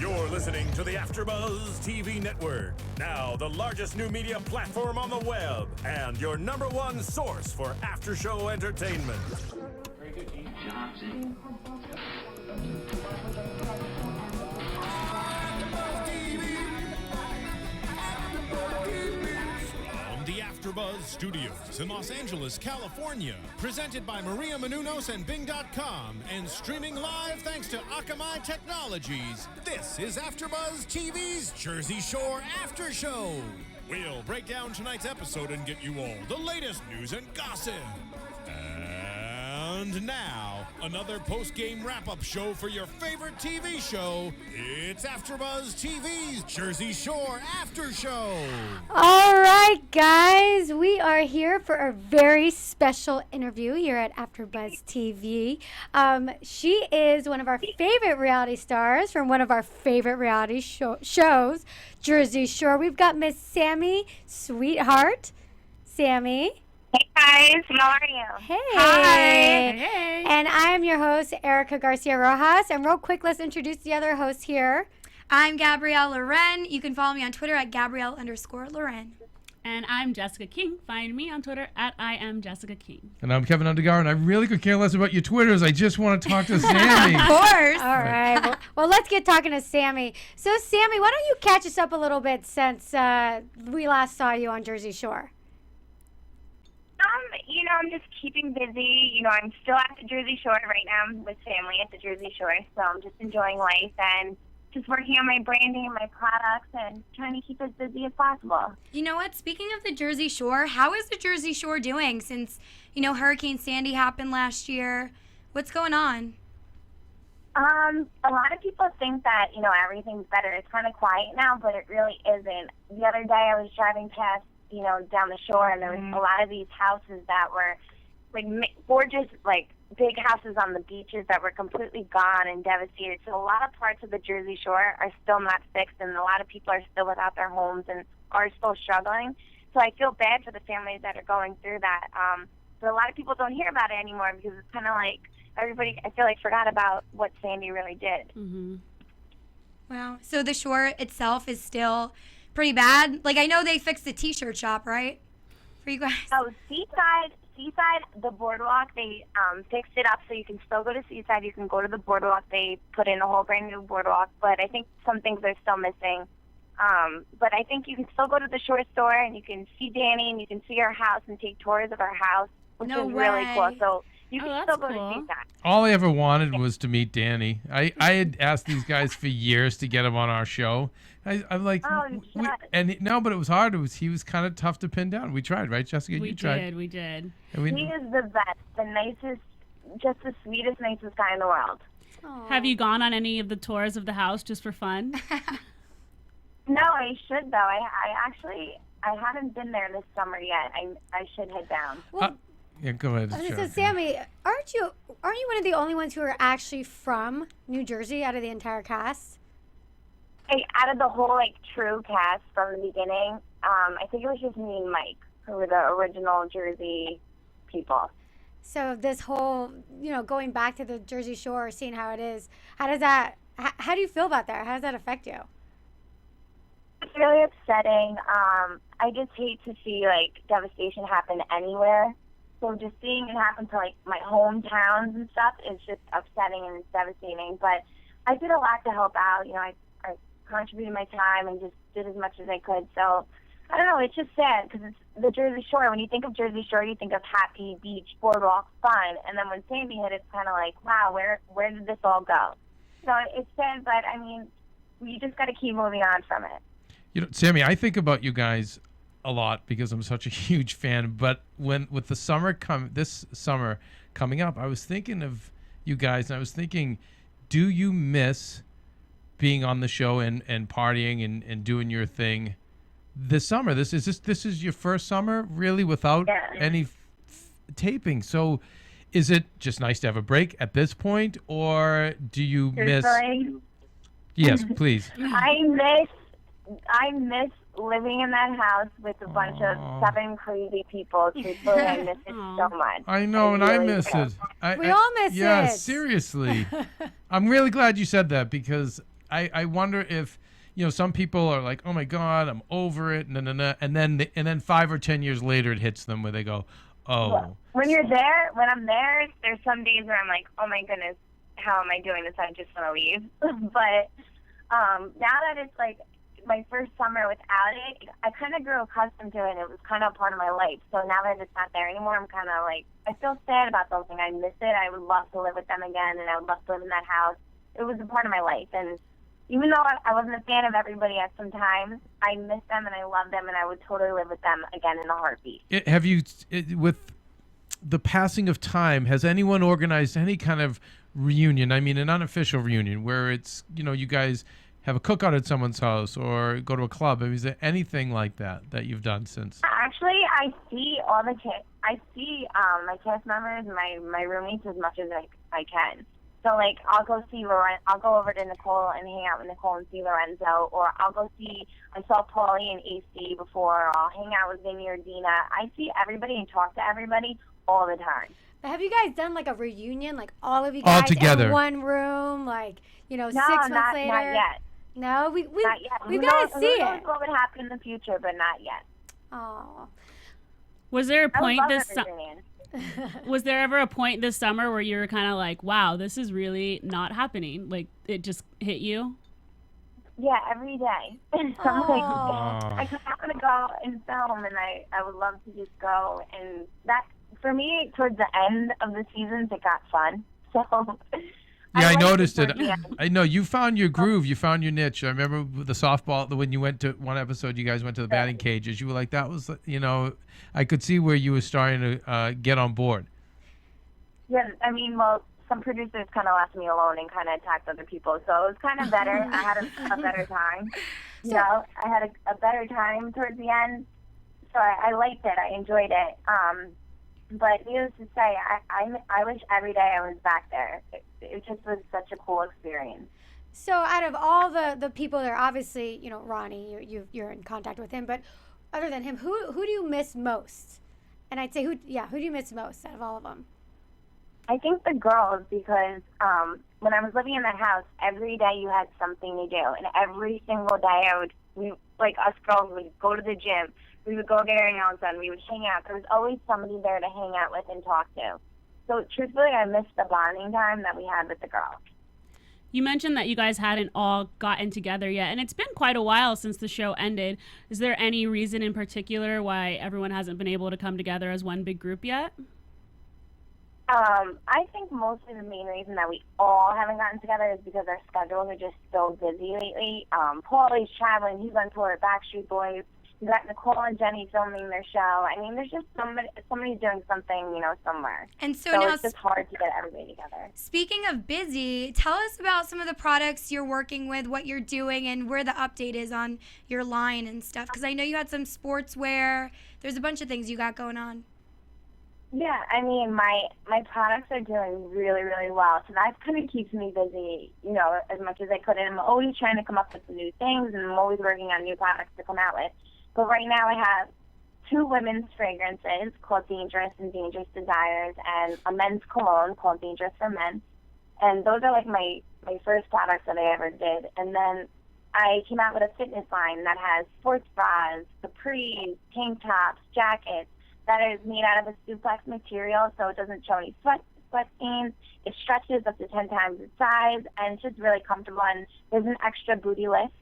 You're listening to the AFTERBUZZ TV network, now the largest new media platform on the web, and your #1 source for after-show entertainment. Very good team. Johnson. From the AFTERBUZZ Studios in Los Angeles, California, presented by Maria Menounos and Bing.com, and streaming live thanks to Akamai Technologies. This is AFTERBUZZ TV's Jersey Shore After Show. We'll break down tonight's episode and get you all the latest news and gossip. And now, another post-game wrap-up show for your favorite TV show. It's AFTERBUZZ TV's Jersey Shore After Show. All right, guys, we are here for a very special interview here at AFTERBUZZ TV. She is one of our favorite reality stars from one of our favorite reality shows, Jersey Shore. We've got Miss Sammi Sweetheart. Sammi. Hey guys, how are you? Hey. Hi. Hey. And I am your host, Erika Garcia Rojas. And real quick, let's introduce the other host here. I'm Gabrielle Loren. You can follow me on Twitter at Gabrielle_Loren. And I'm Jessica King. Find me on Twitter at I am Jessica King. And I'm Keven Undergaro, and I really could care less about your Twitters. I just want to talk to Sammi. Of course. All right. Well, let's get talking to Sammi. So, Sammi, why don't you catch us up a little bit since we last saw you on Jersey Shore? I'm just keeping busy. I'm still at the Jersey Shore right now. I'm with family at the Jersey Shore, so I'm just enjoying life and just working on my branding and my products and trying to keep as busy as possible. You know what? Speaking of the Jersey Shore, how is the Jersey Shore doing since, Hurricane Sandy happened last year? What's going on? A lot of people think that, everything's better. It's kind of quiet now, but it really isn't. The other day I was driving past down the shore, and there was a lot of these houses that were, gorgeous, big houses on the beaches that were completely gone and devastated. So a lot of parts of the Jersey Shore are still not fixed, and a lot of people are still without their homes and are still struggling. So I feel bad for the families that are going through that. But a lot of people don't hear about it anymore because it's kind of like everybody, I feel like, forgot about what Sandy really did. Mm-hmm. Wow. So the shore itself is still pretty bad. I know they fixed the T-shirt shop, right? For you guys. Oh, Seaside, the boardwalk, they fixed it up so you can still go to Seaside. You can go to the boardwalk. They put in a whole brand new boardwalk, but I think some things are still missing. But I think you can still go to the shore store and you can see Danny and you can see our house and take tours of our house, which is really cool. So you can still go to Seaside. All I ever wanted was to meet Danny. I had asked these guys for years to get him on our show. I'm like, but it was hard. He was kind of tough to pin down. We tried, right, Jessica? We did. He is the best, the nicest, just the sweetest, nicest guy in the world. Aww. Have you gone on any of the tours of the house just for fun? No, I should though. I haven't been there this summer yet. I should head down. Well, yeah, go ahead. So, Sammi, aren't you one of the only ones who are actually from New Jersey out of the entire cast? Out of the whole true cast from the beginning, I think it was just me and Mike who were the original Jersey people. So this whole, going back to the Jersey Shore, seeing how it is, how do you feel about that? How does that affect you? It's really upsetting. I just hate to see devastation happen anywhere. So just seeing it happen to my hometowns and stuff is just upsetting and it's devastating. But I did a lot to help out. I contributed my time and just did as much as I could. So I don't know. It's just sad because it's the Jersey Shore. When you think of Jersey Shore, you think of happy beach, boardwalk, fun. And then when Sandy hit, it's kind of like, wow, where did this all go? So it's sad, but we just got to keep moving on from it. Sammi, I think about you guys a lot because I'm such a huge fan. But with the this summer coming up, I was thinking of you guys, and I was thinking, do you miss being on the show and partying and doing your thing this summer? This is your first summer really without any taping. So is it just nice to have a break at this point, or do you miss? Yes, please. I miss living in that house with a bunch of 7 crazy people. Truthfully, I miss it so much. I know, and I miss it. We all miss it. Yeah, seriously. I'm really glad you said that because I wonder if, some people are like, oh my God, I'm over it, and then 5 or 10 years later it hits them where they go, oh. When I'm there, there's some days where I'm like, oh my goodness, how am I doing this? I just want to leave. But now that it's like my first summer without it, I kind of grew accustomed to it, and it was kind of part of my life. So now that it's not there anymore, I'm kind of like, I feel sad about something. I miss it. I would love to live with them again, and I would love to live in that house. It was a part of my life, and even though I wasn't a fan of everybody at some times, I miss them and I love them, and I would totally live with them again in a heartbeat. With the passing of time, has anyone organized any kind of reunion? I mean, an unofficial reunion where it's, you guys have a cookout at someone's house or go to a club. I mean, is there anything like that you've done since? Actually, I see all the kids. I see my cast members, my roommates as much as I can. So, like, I'll go see Loren. I'll go over to Nicole and hang out with Nicole and see Lorenzo. Or I saw Paulie and AC before. Or I'll hang out with Vinny or Dina. I see everybody and talk to everybody all the time. But have you guys done, like, a reunion? Like, all of you guys all together in one room? Like, 6 months later? Not yet. No? Not yet. We've got to see it. Who knows what would happen in the future, but not yet. Oh. Was there a point Was there ever a point this summer where you were kind of like, wow, this is really not happening? Like, it just hit you? Yeah, every day. So I'm like, I just want to go and film, and I would love to just go. And that, for me, towards the end of the seasons, it got fun. So yeah, I noticed it. I know you found your groove. You found your niche. I remember with the softball, when you went to one episode, you guys went to the batting cages. You were like, that was, I could see where you were starting to get on board. Yeah, I mean, well, some producers kind of left me alone and kind of attacked other people. So it was kind of better. I had a better time. I had a better time towards the end. So I liked it. I enjoyed it. But needless to say, I wish every day I was back there. It just was such a cool experience. So out of all the people there, obviously, Ronnie, you're in contact with him, but other than him, who do you miss most? And I'd say who do you miss most out of all of them? I think the girls, because when I was living in that house, every day you had something to do, and every single day us girls would go to the gym. We would go get our nails done. We would hang out. There was always somebody there to hang out with and talk to. So truthfully, I missed the bonding time that we had with the girls. You mentioned that you guys hadn't all gotten together yet, and it's been quite a while since the show ended. Is there any reason in particular why everyone hasn't been able to come together as one big group yet? I think mostly the main reason that we all haven't gotten together is because our schedules are just so busy lately. Paulie's traveling. He's on tour at Backstreet Boys. You got Nicole and Jenny filming their show. I mean, there's just somebody's doing something, somewhere. And so now it's just hard to get everybody together. Speaking of busy, tell us about some of the products you're working with, what you're doing, and where the update is on your line and stuff. Because I know you had some sportswear. There's a bunch of things you got going on. Yeah, I mean, my products are doing really, really well. So that kind of keeps me busy, as much as I could. And I'm always trying to come up with some new things, and I'm always working on new products to come out with. But right now I have 2 women's fragrances called Dangerous and Dangerous Desires, and a men's cologne called Dangerous for Men. And those are like my first products that I ever did. And then I came out with a fitness line that has sports bras, capris, tank tops, jackets that is made out of a suplex material, so it doesn't show any sweat stains. It stretches up to 10 times its size, and it's just really comfortable. And there's an extra booty lift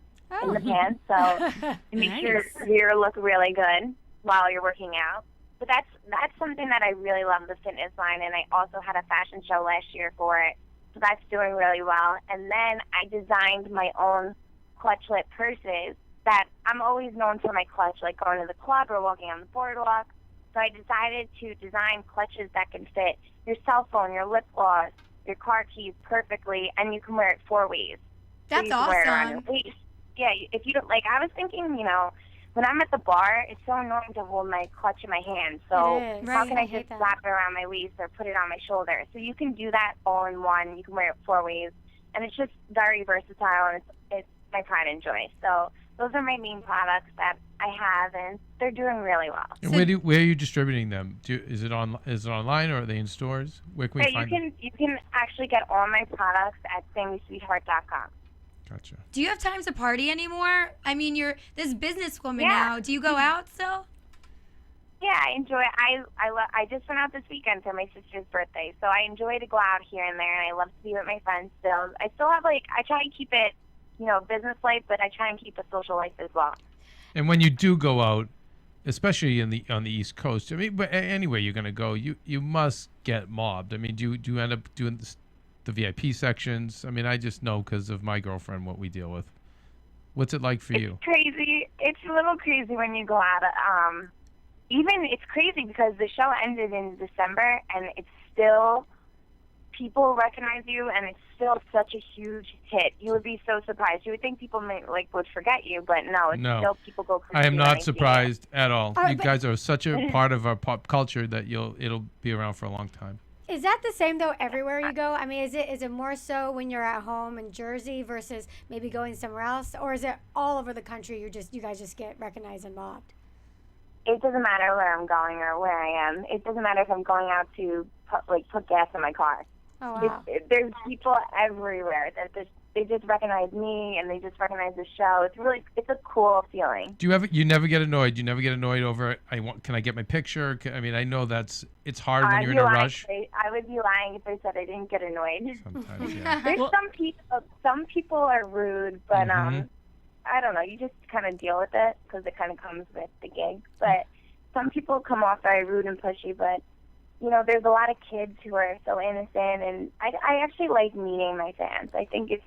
in the pants, so it makes your look really good while you're working out. But that's something that I really love, the fitness line, and I also had a fashion show last year for it, so that's doing really well. And then I designed my own clutchlet purses that I'm always known for my clutch, like going to the club or walking on the boardwalk. So I decided to design clutches that can fit your cell phone, your lip gloss, your car keys perfectly, and you can wear it 4 ways. That's so you can wear it on your awesome. waist. Yeah, if you don't, I was thinking, when I'm at the bar, it's so annoying to hold my clutch in my hand. So It is. how Right, can I I hate just that. slap it around my waist or put it on my shoulder? So you can do that all in one. You can wear it 4 ways. And it's just very versatile, and it's my pride and joy. So those are my main products that I have, and they're doing really well. And where are you distributing them? Is it online, or are they in stores? Where can we find them? You can actually get all my products at SammySweetheart.com. Gotcha. Do you have time to party anymore? I mean, you're this businesswoman Yeah. now. Do you go out still? Yeah, I enjoy it. I just went out this weekend for my sister's birthday, so I enjoy to go out here and there, and I love to be with my friends still. I still have, I try and keep it, business life, but I try and keep a social life as well. And when you do go out, especially on the East Coast, I mean, but anywhere you're gonna go, you must get mobbed. I mean, do you end up doing the VIP sections? I mean, I just know because of my girlfriend what we deal with. What's it like for you? It's crazy. It's a little crazy when you go out. Even it's crazy because the show ended in December, and it's still people recognize you, and it's still such a huge hit. You would be so surprised. You would think people would forget you, but no, it's still people go crazy. I am not surprised at all. All right, You guys are such a part of our pop culture that it'll be around for a long time. Is that the same though everywhere you go? I mean, is it more so when you're at home in Jersey versus maybe going somewhere else, or is it all over the country? You guys just get recognized and mobbed? It doesn't matter where I'm going or where I am. It doesn't matter if I'm going out to put gas in my car. Oh wow. There's people everywhere that they just recognize me, and they just recognize the show. It's a cool feeling. You never get annoyed? You never get annoyed over can I get my picture? I mean, I know it's hard when you're in a rush. I would be lying if I said I didn't get annoyed. Sometimes, yeah. There's some people are rude, but I don't know. You just kind of deal with it because it kind of comes with the gig. But some people come off very rude and pushy, but there's a lot of kids who are so innocent, and I actually like meeting my fans. I think it's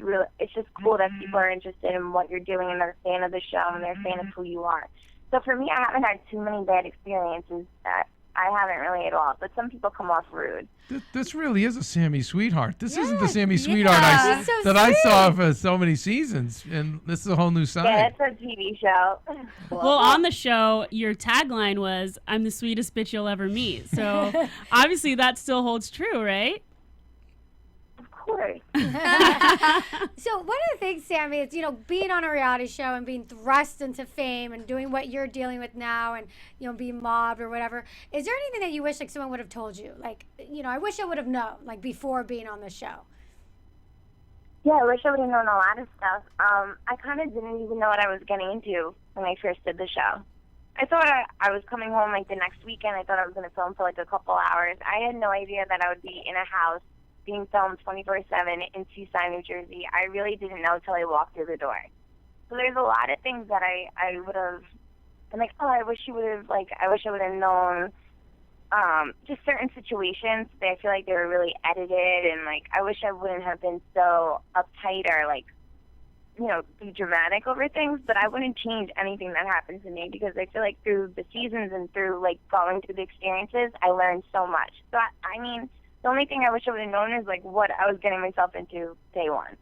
just cool that people are interested in what you're doing, and they're a fan of the show, and they're a fan of who you are. So for me, I haven't had too many bad experiences. That I haven't really at all, but some people come off rude. This really is a Sammy sweetheart. This isn't the Sammy Yeah. sweetheart I So saw for so many seasons, and this is a whole new side. Yeah, it's a TV show. Well, on the show, your tagline was, "I'm the sweetest bitch you'll ever meet." So obviously that still holds true, right? Of course. So one of the things, Sammy, is being on a reality show and being thrust into fame and doing what you're dealing with now, and being mobbed or whatever. Is there anything that you wish someone would have told you? I wish I would have known before being on the show. Yeah, I wish I would have known a lot of stuff. I kind of didn't even know what I was getting into when I first did the show. I thought I was coming home the next weekend. I thought I was going to film for a couple hours. I had no idea that I would be in a house being filmed 24/7 in Seaside, New Jersey. I really didn't know until I walked through the door. So there's a lot of things that I would have been like, oh, I wish I would have known. Just certain situations that I feel like they were really edited, and I wish I wouldn't have been so uptight or be dramatic over things, but I wouldn't change anything that happened to me because I feel like through the seasons and through going through the experiences, I learned so much. So I mean, the only thing I wish I would have known is what I was getting myself into day one.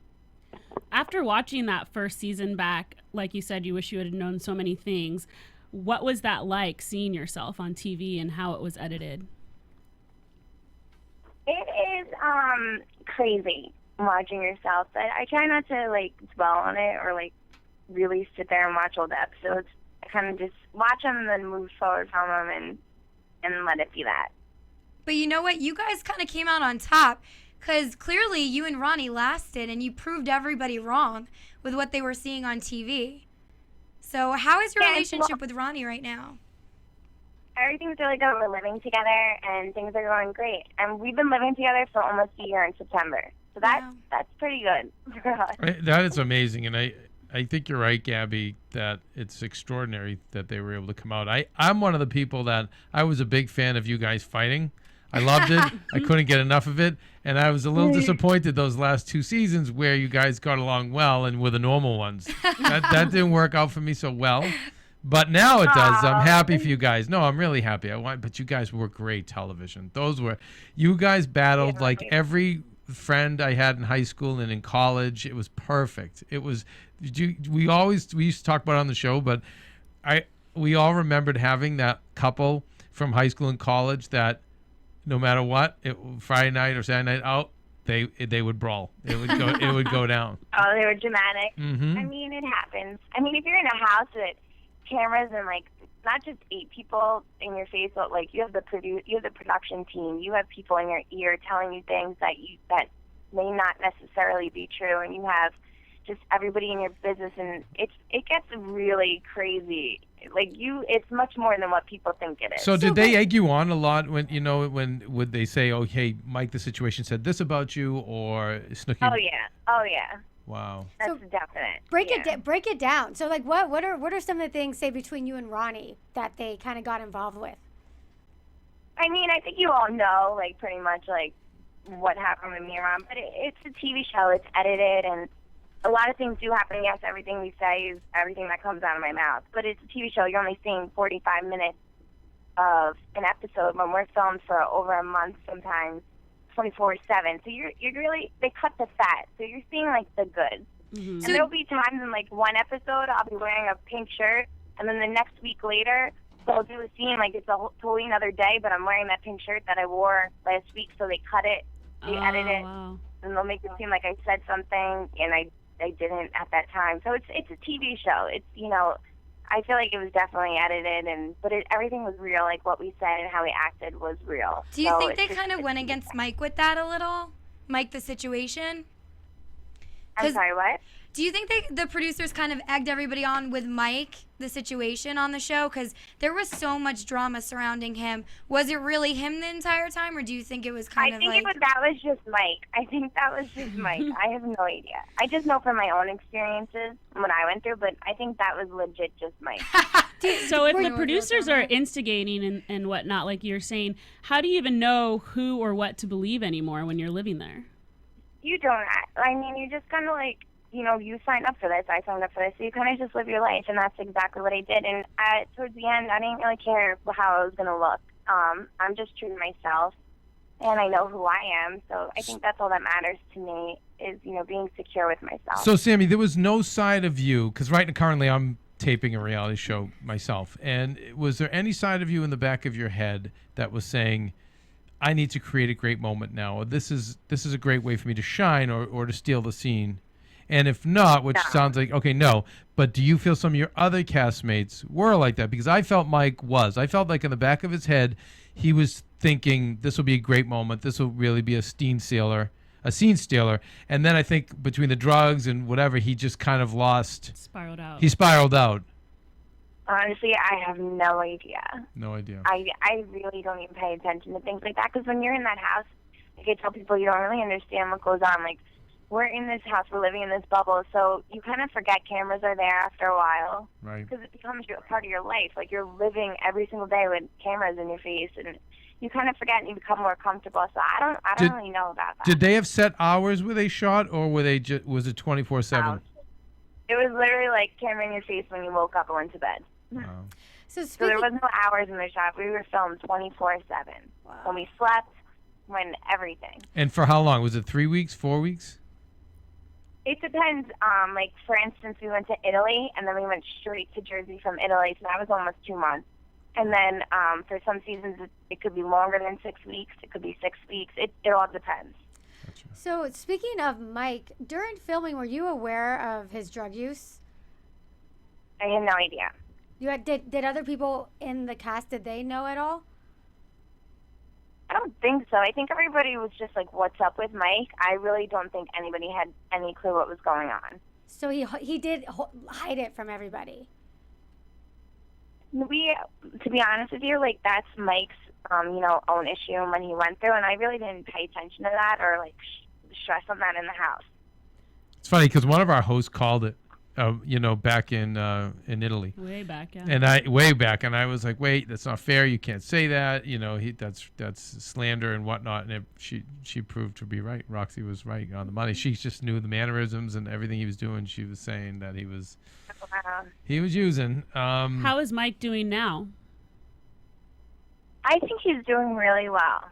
After watching that first season back, like you said, you wish you would have known so many things. What was that like, seeing yourself on TV and how it was edited? It is crazy watching yourself, but I try not to dwell on it or really sit there and watch all the episodes. I kind of just watch them and then move forward from them and let it be that. But you know what? You guys kind of came out on top because clearly you and Ronnie lasted, and you proved everybody wrong with what they were seeing on TV. So how is your relationship with Ronnie right now? Everything's really good. We're living together, and things are going great. And we've been living together for almost a year in September. So that's pretty good for us. That is amazing, and I think you're right, Gabby, that it's extraordinary that they were able to come out. I'm one of the people that I was a big fan of you guys fighting. I loved it. I couldn't get enough of it. And I was a little disappointed those last 2 seasons where you guys got along well and were the normal ones. That didn't work out for me so well. But now it does. I'm happy for you guys. No, I'm really happy. But you guys were great television. You guys battled like every friend I had in high school and in college. It was perfect. It was, we used to talk about it on the show, but we all remembered having that couple from high school and college that, no matter what, Friday night or Saturday night out, they would brawl. It would go down. Oh, they were dramatic. Mm-hmm. I mean, it happens. I mean, if you're in a house with cameras and not just 8 people in your face, but you have the production team. You have people in your ear telling you things that may not necessarily be true, and you have just everybody in your business, and it gets really crazy. Like it's much more than what people think it is. So did they egg you on a lot when when would they say, "Oh, hey, Mike, the situation said this about you," or Snooki? Oh yeah. Wow. That's definite. Break it down. So like what are some of the things, say, between you and Ronnie that they kind of got involved with? I mean, I think you all know, like, pretty much, like, what happened with me and Ron, but it's a TV show. It's edited, and a lot of things do happen. Yes, everything we say is everything that comes out of my mouth, but it's a TV show. You're only seeing 45 minutes of an episode when we're filmed for over a month, sometimes 24/7. So you're really, they cut the fat, so you're seeing, like, the goods. And there'll be times in, like, one episode I'll be wearing a pink shirt, and then the next week later they'll do a scene like it's a totally another day, but I'm wearing that pink shirt that I wore last week, so they cut it, they edit it, and they'll make it seem like I said something and I didn't at that time. So it's a TV show. It's, I feel like it was definitely edited, but everything was real. Like what we said and how we acted was real. Do you think they kind of went against Mike with that a little? Mike, the situation? I'm sorry, what? Do you think the producers kind of egged everybody on with Mike, the situation on the show? Because there was so much drama surrounding him. Was it really him the entire time, or do you think it was kind of like... that was just Mike. I think that was just Mike. I have no idea. I just know from my own experiences what I went through, but I think that was legit just Mike. So if the producers are instigating and whatnot, like you're saying, how do you even know who or what to believe anymore when you're living there? You don't. I mean, you just kind of like... you signed up for this, I signed up for this, so you kind of just live your life, and that's exactly what I did. And towards the end, I didn't really care how I was going to look. I'm just true to myself, and I know who I am, so I think that's all that matters to me is, being secure with myself. So, Sammy, there was no side of you, because currently I'm taping a reality show myself, and was there any side of you in the back of your head that was saying, I need to create a great moment now, or this is a great way for me to shine or to steal the scene? And if not, which sounds like, okay, no, but do you feel some of your other castmates were like that? Because I felt Mike was. I felt like in the back of his head, he was thinking this will be a great moment. This will really be a scene stealer. And then I think between the drugs and whatever, he just kind of spiraled out. He spiraled out. Honestly, I have no idea. No idea. I really don't even pay attention to things like that, because when you're in that house, like I tell people, you don't really understand what goes on. Like, we're in this house, we're living in this bubble, so you kind of forget cameras are there after a while. Right. Because it becomes a part of your life. Like, you're living every single day with cameras in your face, and you kind of forget and you become more comfortable. So I don't really know about that. Did they have set hours where they shot, or was it 24/7? It was literally like camera in your face when you woke up or went to bed. Wow. So there was no hours in the shop. We were filmed 24/7. Wow. When we slept, when everything. And for how long? Was it 3 weeks, 4 weeks? It depends. Like, for instance, we went to Italy, and then we went straight to Jersey from Italy, so that was almost 2 months. And then for some seasons, it could be longer than 6 weeks. It could be 6 weeks. It all depends. Gotcha. So speaking of Mike, during filming, were you aware of his drug use? I had no idea. Did other people in the cast, did they know at all? I don't think so. I think everybody was just like, what's up with Mike? I really don't think anybody had any clue what was going on. So he did hide it from everybody. To be honest with you, like, that's Mike's, own issue and when he went through, and I really didn't pay attention to that or, like, stress on that in the house. It's funny because one of our hosts called it, back in Italy. Way back, yeah. And I was like, wait, that's not fair. You can't say that. That's slander and whatnot. And she proved to be right. Roxy was right on the money. She just knew the mannerisms and everything he was doing. She was saying that he was using. How is Mike doing now? I think he's doing really well.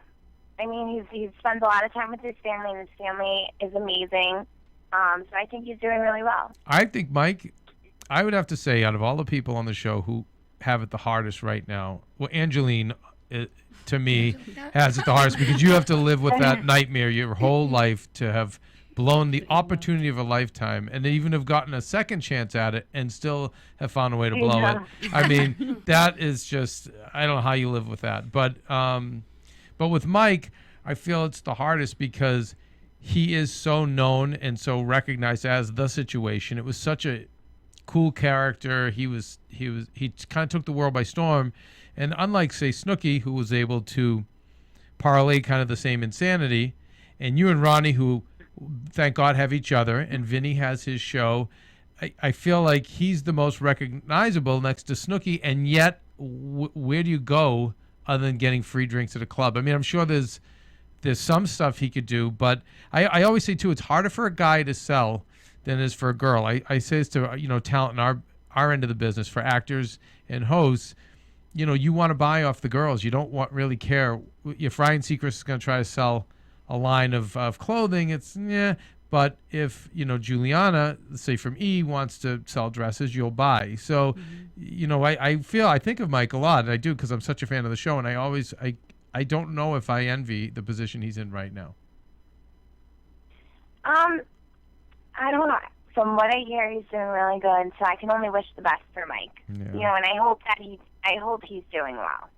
I mean, he spends a lot of time with his family, and his family is amazing. So I think he's doing really well. I think Mike, I would have to say, out of all the people on the show who have it the hardest right now, well, Angeline, to me, has it the hardest because you have to live with that nightmare your whole life to have blown the opportunity of a lifetime and even have gotten a second chance at it and still have found a way to blow it. I mean, that is just, I don't know how you live with that. But with Mike, I feel it's the hardest because he is so known and so recognized as the situation. It was such a cool character. He kind of took the world by storm. And unlike, say, Snooki, who was able to parlay kind of the same insanity, and you and Ronnie, who, thank God, have each other, and Vinny has his show, I feel like he's the most recognizable next to Snooki, and yet where do you go other than getting free drinks at a club? I mean, I'm sure there's some stuff he could do, but I always say, too, it's harder for a guy to sell than it is for a girl. I say this to, talent in our end of the business, for actors and hosts. You want to buy off the girls. You don't really care. If Ryan Seacrest is going to try to sell a line of clothing, it's, yeah. But if, Juliana, say from E, wants to sell dresses, you'll buy. So, I think of Mike a lot, and I do because I'm such a fan of the show, and I don't know if I envy the position he's in right now. I don't know. From what I hear, he's doing really good, so I can only wish the best for Mike. Yeah. And I hope he's doing well.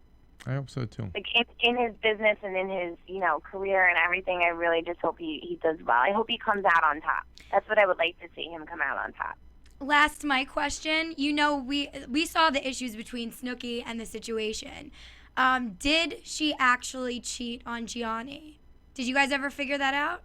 I hope so too. Like in his business and in his, career and everything, I really just hope he does well. I hope he comes out on top. That's what I would like to see, him come out on top. Last, my question. We saw the issues between Snooki and the situation. Did she actually cheat on Gianni? Did you guys ever figure that out?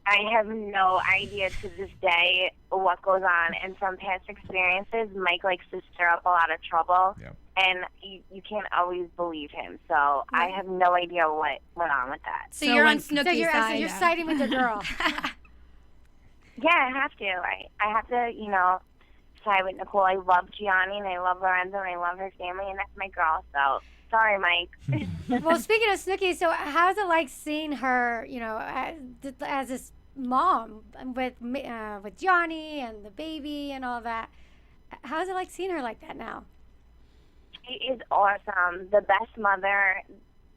I have no idea to this day what goes on. And from past experiences, Mike likes to stir up a lot of trouble. Yeah. And you can't always believe him. So I have no idea what went on with that. So you're on Snooki's So you're side. siding with the girl. Yeah, I have to. I have to, side with Nicole. I love Gianni, and I love Lorenzo, and I love her family, and that's my girl. So sorry, Mike. Well, speaking of Snooki, so how's it like seeing her, as this mom with Johnny and the baby and all that? How's it like seeing her like that now? She is awesome. The best mother.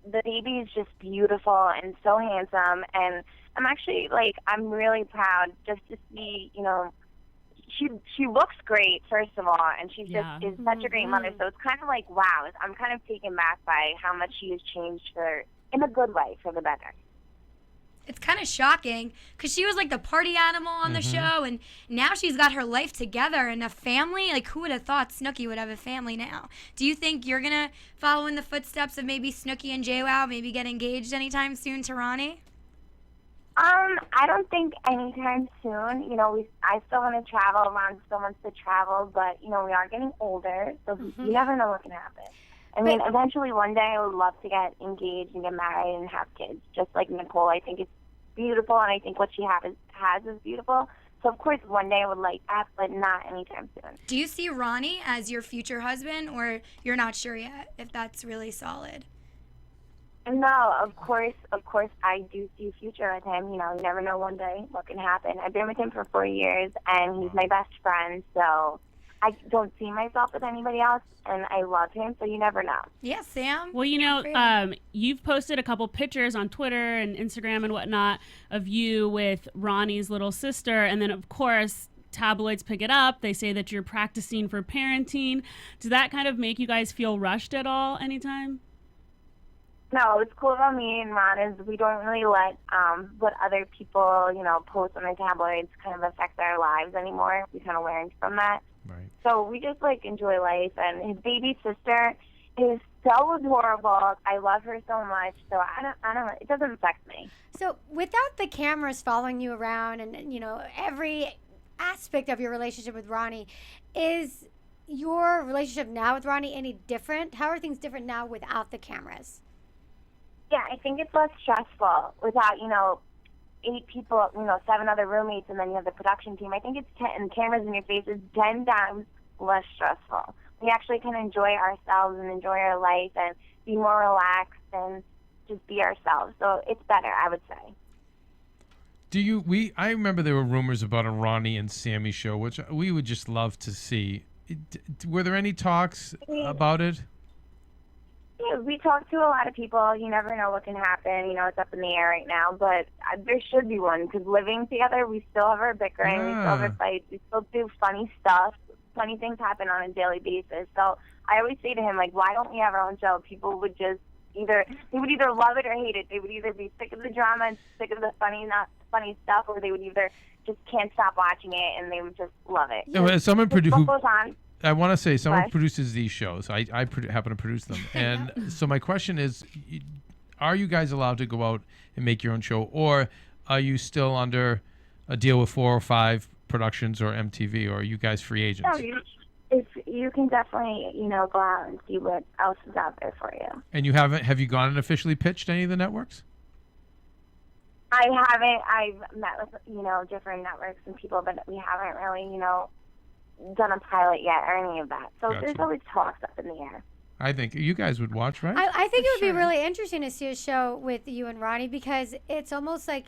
The baby is just beautiful and so handsome. And I'm actually, I'm really proud just to see, she looks great, first of all, and she just is such a great mother. So it's kind of like, wow, I'm kind of taken back by how much she has changed in a good way, for the better. It's kind of shocking because she was like the party animal on the show, and now she's got her life together and a family. Like, who would have thought Snooki would have a family now? Do you think you're going to follow in the footsteps of maybe Snooki and KWoww, maybe get engaged anytime soon to Ronnie? I don't think anytime soon. I still want to travel. Ron still wants to travel, but, we are getting older, so you never know what can happen. I mean, eventually one day I would love to get engaged and get married and have kids, just like Nicole. I think it's beautiful, and I think what she has is beautiful. So, of course, one day I would like that, but not anytime soon. Do you see Ronnie as your future husband, or you're not sure yet if that's really solid? No, of course, I do see a future with him. You never know one day what can happen. I've been with him for 4 years, and he's my best friend, so I don't see myself with anybody else, and I love him, so you never know. Yeah, Sam? Well, you've posted a couple pictures on Twitter and Instagram and whatnot of you with Ronnie's little sister, and then, of course, tabloids pick it up. They say that you're practicing for parenting. Does that kind of make you guys feel rushed at all anytime? No, what's cool about me and Ron is we don't really let what other people, post on the tabloids kind of affect our lives anymore. We kind of learned from that. Right. So we just enjoy life, and his baby sister is so adorable. I love her so much. So I don't. It doesn't affect me. So without the cameras following you around and every aspect of your relationship with Ronnie, is your relationship now with Ronnie any different? How are things different now without the cameras? Yeah, I think it's less stressful without 8 people, 7 other roommates, and then you have the production team. I think it's 10 cameras in your face is 10 times less stressful. We actually can enjoy ourselves and enjoy our life and be more relaxed and just be ourselves. So it's better, I would say. I remember there were rumors about a Ronnie and Sammi show, which we would just love to see. Were there any talks about it? Yeah, we talk to a lot of people. You never know what can happen. It's up in the air right now, but there should be one, because living together, we still have our bickering, we still have our fights, we still do funny stuff. Funny things happen on a daily basis. So I always say to him, why don't we have our own show? People would just would either love it or hate it. They would either be sick of the drama and sick of the not funny stuff, or they would either just can't stop watching it and they would just love it. As someone What goes on? I want to say someone What? produces these shows. I happen to produce them, and so my question is, are you guys allowed to go out and make your own show, or are you still under a deal with 4 or 5 productions or MTV, or are you guys free agents? No, you can definitely, go out and see what else is out there for you. And you have you gone and officially pitched any of the networks? I haven't. I've met with, different networks and people, but we haven't really, done a pilot yet or any of that. So Gotcha. there's always talks up in the air. I think you guys would watch, right? I think it would be really interesting to see a show with you and Ronnie, because it's almost like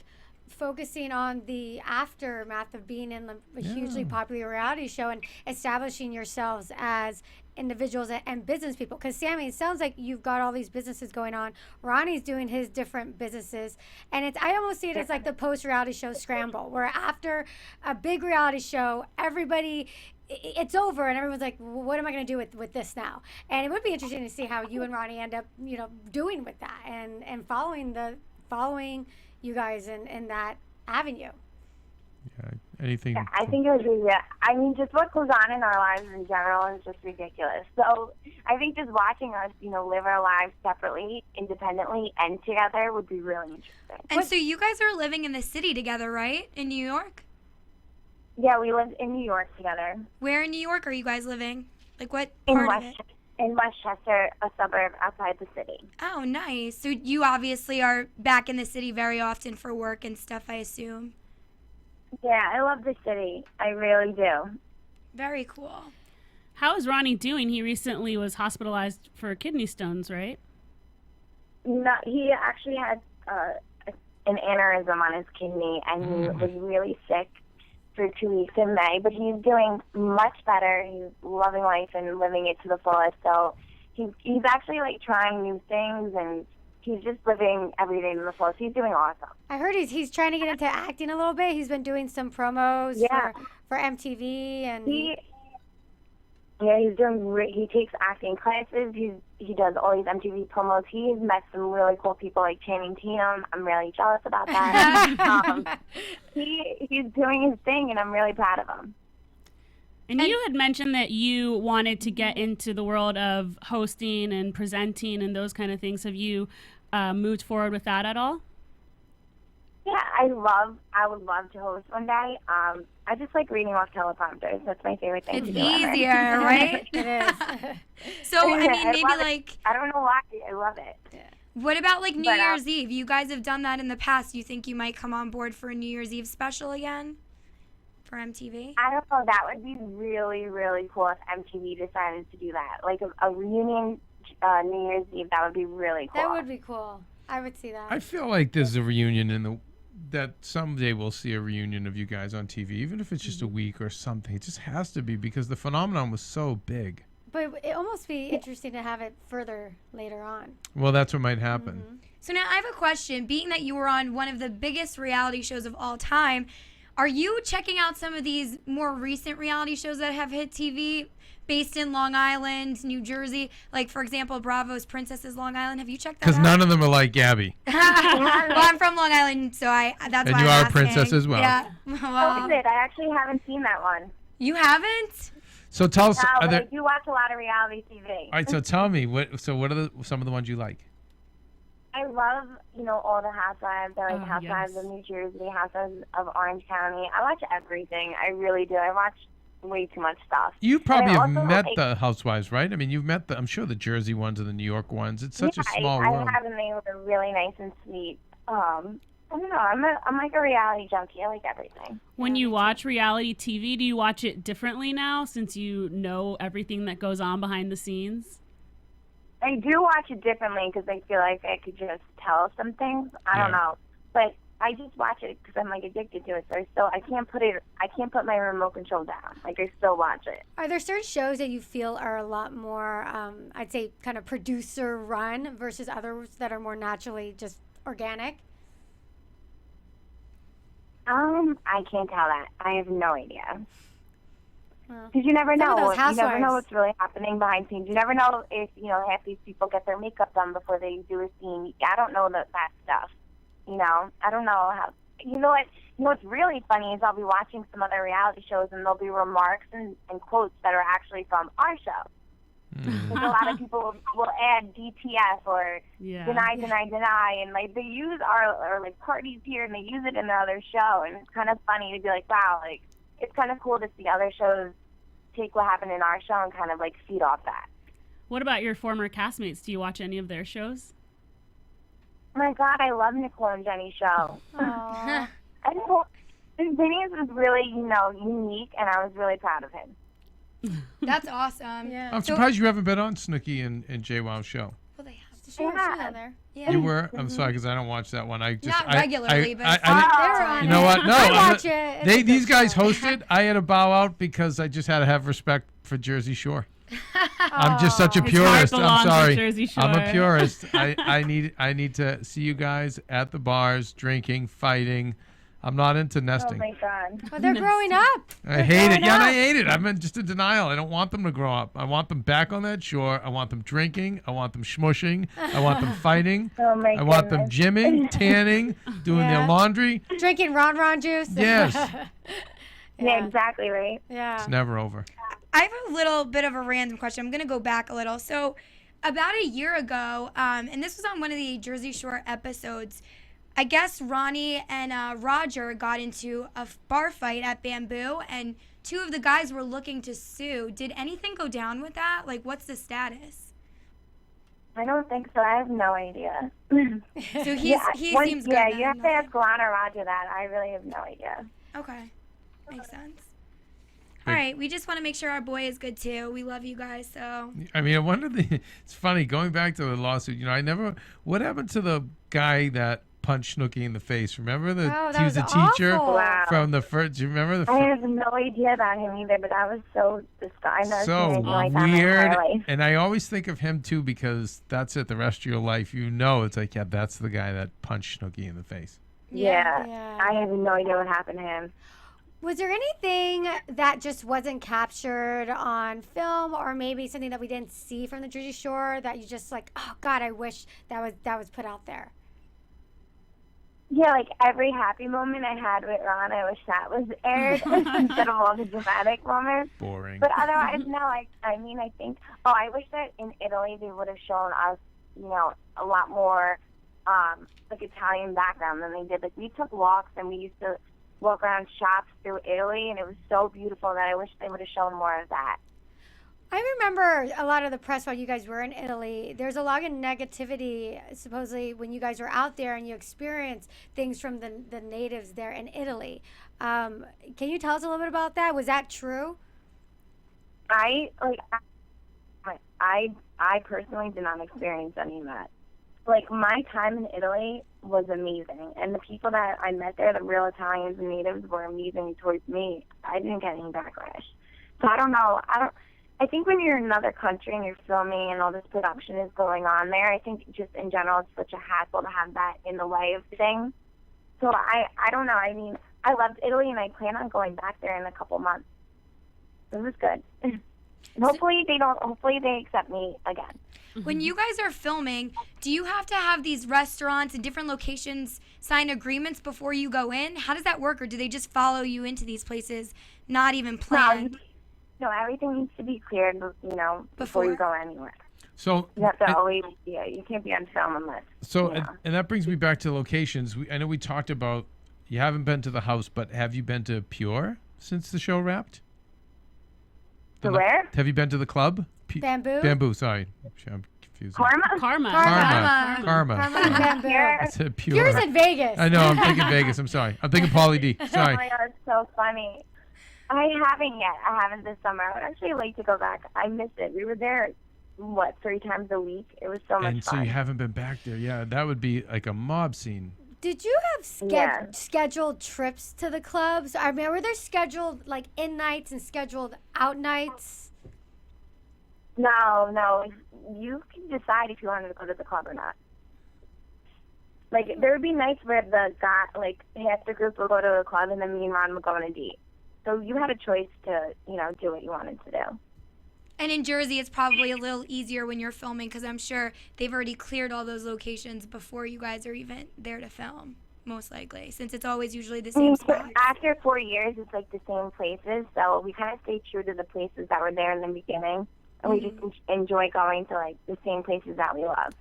focusing on the aftermath of being in a hugely popular reality show and establishing yourselves as individuals and business people. Because Sammi, it sounds like you've got all these businesses going on. Ronnie's doing his different businesses, and I almost see it as like the post-reality show scramble, where after a big reality show, everybody, it's over and everyone's like, well, what am I going to do with this now? And it would be interesting to see how you and Ronnie end up, doing with that and following you guys in that avenue. Yeah, anything. Yeah, I think it would be, I mean, just what goes on in our lives in general is just ridiculous. So I think just watching us, live our lives separately, independently, and together would be really interesting. And so you guys are living in the city together, right? In New York? Yeah, we live in New York together. Where in New York are you guys living? Like what part of it? In Westchester, a suburb outside the city. Oh, nice. So you obviously are back in the city very often for work and stuff, I assume. Yeah, I love the city. I really do. Very cool. How is Ronnie doing? He recently was hospitalized for kidney stones, right? No, he actually had an aneurysm on his kidney, and he was really sick for 2 weeks in May, but he's doing much better. He's loving life and living it to the fullest. So he's actually trying new things, and he's just living every day to the fullest. He's doing awesome. I heard he's trying to get into acting a little bit. He's been doing some promos for MTV, and he's doing great. He takes acting classes. He does all these MTV promos. He's met some really cool people like Channing Tatum. I'm really jealous about that. He's doing his thing, and I'm really proud of him. And you had mentioned that you wanted to get into the world of hosting and presenting and those kind of things. Have you moved forward with that at all? Yeah, I would love to host one day. I just like reading off teleprompters. That's my favorite thing It's to do. easier, right? it is. So, I mean, maybe I don't know why. I love it. what about New Year's Eve? You guys have done that in the past. You think you might come on board for a New Year's Eve special again for MTV? I don't know. That would be really, really cool if MTV decided to do that. Like a reunion New Year's Eve, that would be really cool. That would be cool. I would see that. I feel like there's a reunion that someday we'll see a reunion of you guys on TV, even if it's just a week or something. It just has to be, because the phenomenon was so big. But it almost be interesting to have it further later on. Well, that's what might happen. So now I have a question. Being that you were on one of the biggest reality shows of all time, are you checking out some of these more recent reality shows that have hit TV based in Long Island, New Jersey? Like, for example, Bravo's Princesses Long Island. Have you checked that out? Because none of them are like Gabby. Well, I'm from Long Island, so that's why And I'm you are a asking. princess as well. Yeah. What is it? I actually haven't seen that one. You haven't? So tell us. No, Are but there, I do watch a lot of reality TV. all right. So tell me what are some of the ones you like? I love, all the housewives. I like Housewives yes. of New Jersey, Housewives of Orange County. I watch everything. I really do. I watch way too much stuff. You probably have also met like- the housewives, right? I mean, you've met I'm sure the Jersey ones and the New York ones. It's such a small world. I have, and they were really nice and sweet. I don't know. I'm like a reality junkie. I like everything. When you watch reality TV, do you watch it differently now since you know everything that goes on behind the scenes? I do watch it differently because I feel like I could just tell some things. I don't know, but I just watch it because I'm addicted to it. So I can't put my remote control down. I still watch it. Are there certain shows that you feel are a lot more, I'd say, kind of producer run versus others that are more naturally just organic? I can't tell that. I have no idea. Because you never Some of know. those You never know housewives. what's really happening behind scenes. You never know if, half these people get their makeup done before they do a scene. I don't know that stuff. I don't know how. You know what? What's really funny is I'll be watching some other reality shows and there'll be remarks and quotes that are actually from our show. Because a lot of people will add DTF or deny, and like they use our like parties here and they use it in their other show, and it's kind of funny to be like, wow, like it's kind of cool to see other shows take what happened in our show and kind of like feed off that. What about your former castmates? Do you watch any of their shows? Oh my God, I love Nicole and Jenny's show. Aw. Vinny's was really, unique, and I was really proud of him. That's awesome. Yeah. I'm surprised you haven't been on Snooki and KWoww show. Well, they have. She was on there. Yeah. You were? I'm sorry because I don't watch that one. I just Not regularly, but They're on you know it. what? No, I I'm watch not- it. It's a these good guys show. hosted. I had to bow out because I just had to have respect for Jersey Shore. I'm just such a Aw. His heart purist. belongs I'm to sorry. Jersey Shore. I'm a purist. I need to see you guys at the bars, drinking, fighting. I'm not into Oh nesting. my God. Well, they're growing up. I hate it. growing Yeah, and I up. hate it. I'm just in denial. I don't want them to grow up. I want them back on that shore. I want them drinking. I want them smushing. I want them fighting. Oh my I want them goodness. gymming, tanning, doing their Yeah. laundry. Drinking Ron juice. Yes. Yeah, exactly right. Yeah. It's never over. I have a little bit of a random question. I'm going to go back a little. So, about a year ago, and this was on one of the Jersey Shore episodes, I guess Ronnie and Roger got into a bar fight at Bamboo, and two of the guys were looking to sue. Did anything go down with that? Like, what's the status? I don't think so. I have no idea. So he seems good. Yeah, then, you have to nothing. ask Lana or Roger that. I really have no idea. Okay. Makes sense. All right, we just want to make sure our boy is good too. We love you guys, so. I mean, I wonder. It's funny going back to the lawsuit. What happened to the guy that punched Snooki in the face? Remember that he was was a teacher awful. Wow. from the first. Do you remember the? I have no idea about him either, but that was so disgusting. I've never seen So anything like that in my weird, entire life. and I always think of him too because that's it. The rest of your life, it's like, yeah, that's the guy that punched Snooki in the face. Yeah. Yeah. I have no idea what happened to him. Was there anything that just wasn't captured on film, or maybe something that we didn't see from the Jersey Shore that you just like, oh God, I wish that was put out there? Yeah, like every happy moment I had with Ron, I wish that was aired instead of all the dramatic moments. Boring. But otherwise, no, I think, I wish that in Italy they would have shown us, a lot more, like Italian background than they did. Like we took walks and we used to walk around shops through Italy, and it was so beautiful that I wish they would have shown more of that. I remember a lot of the press while you guys were in Italy. There's a lot of negativity, supposedly, when you guys were out there and you experienced things from the natives there in Italy. Can you tell us a little bit about that? Was that true? I personally did not experience any of that. Like, my time in Italy was amazing, and the people that I met there, the real Italians and natives, were amazing towards me. I didn't get any backlash. So I don't know. I think when you're in another country and you're filming and all this production is going on there, I think just in general it's such a hassle to have that in the way of things. So I don't know. I mean, I loved Italy, and I plan on going back there in a couple months. It was good. And hopefully they accept me again. When you guys are filming, do you have to have these restaurants and different locations sign agreements before you go in? How does that work, or do they just follow you into these places, not even planned? No, everything needs to be cleared, before you go anywhere. So You have to always, you can't be on film unless. and that brings me back to locations. I know we talked about you haven't been to the house, but have you been to Pure since the show wrapped? To where? Have you been to the club? Bamboo? Bamboo, sorry. I'm confused. Karma? Karma. Karma. Karma and Bamboo. I said Pure. Yours in Vegas. I know, I'm thinking Vegas. I'm sorry. I'm thinking Pauly D. Oh Sorry. my God, it's so funny. I haven't yet. I haven't this summer. I would actually like to go back. I missed it. We were there, 3 times a week? It was so much And so fun. you haven't been back there. Yeah, that would be like a mob scene. Did you have Yeah. scheduled trips to the clubs? I mean, were there scheduled like in nights and scheduled out nights? No. You can decide if you wanted to go to the club or not. Like, there would be nights where half the group would go to a club and then me and Ron would go on a date. So you had a choice to, do what you wanted to do. And in Jersey, it's probably a little easier when you're filming because I'm sure they've already cleared all those locations before you guys are even there to film, most likely, since it's always usually the same spots. After 4 years, it's like the same places. So we kind of stay true to the places that were there in the beginning. And we just enjoy going to, like, the same places that we love.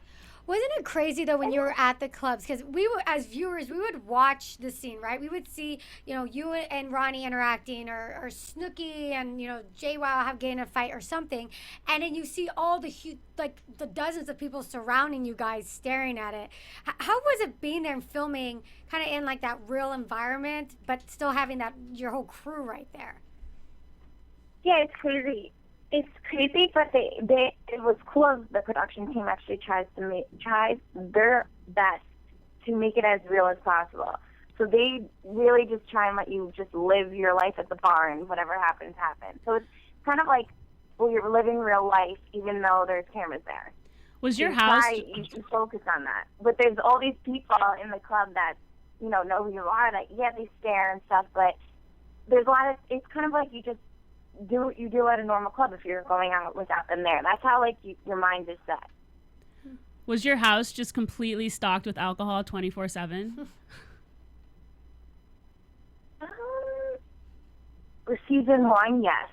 Wasn't it crazy though when you were at the clubs? Because we were, as viewers, we would watch the scene, right? We would see, you and Ronnie interacting, or Snooki and KWoww getting a fight or something, and then you see all the the dozens of people surrounding you guys, staring at it. How was it being there and filming, kind of in like that real environment, but still having your whole crew right there? Yeah, it's crazy. It's crazy, but it was cool. The production team actually tries their best to make it as real as possible. So they really just try and let you just live your life at the bar, and whatever happens, happens. So it's kind of like, you're living real life, even though there's cameras there. Was your house? You should focus on that. But there's all these people in the club that know who you are. Like, yeah, they stare and stuff, but there's a lot of. It's kind of like you just do what you do at a normal club if you're going out without them there. That's how your mind is set. Was your house just completely stocked with alcohol 24/7? For season 1, yes.